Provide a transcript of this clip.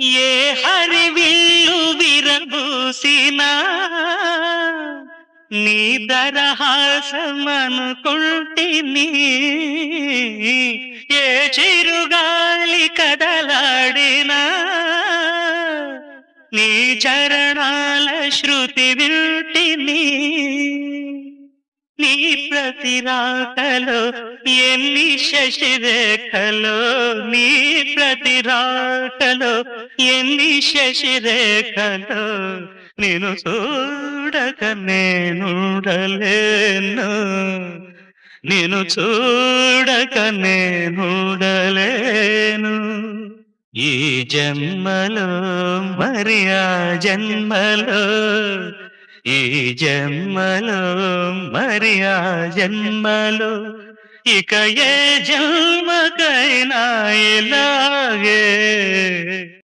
ఏ హరివిల్లు విరబూసినా నీ దరహాసమనుకుంటిని. ఏ చిరుగాలి కదలాడినా నీ చరణాల శృతి వింటిని. నీ ప్రతి రాకలో ఎన్ని శశిరేఖలో, నీ ప్రతి రాకలో ఎన్ని శశిరేఖలో, నిన్ను చూడక నేనుండలేను, నిన్ను చూడక నేనుండలేను. ఈ జన్మలో మరి ఆ జన్మలో, ఈ జన్మలో మరి ఆ జన్మలో, ఇక ఏ జన్మకైనా ఇలాగే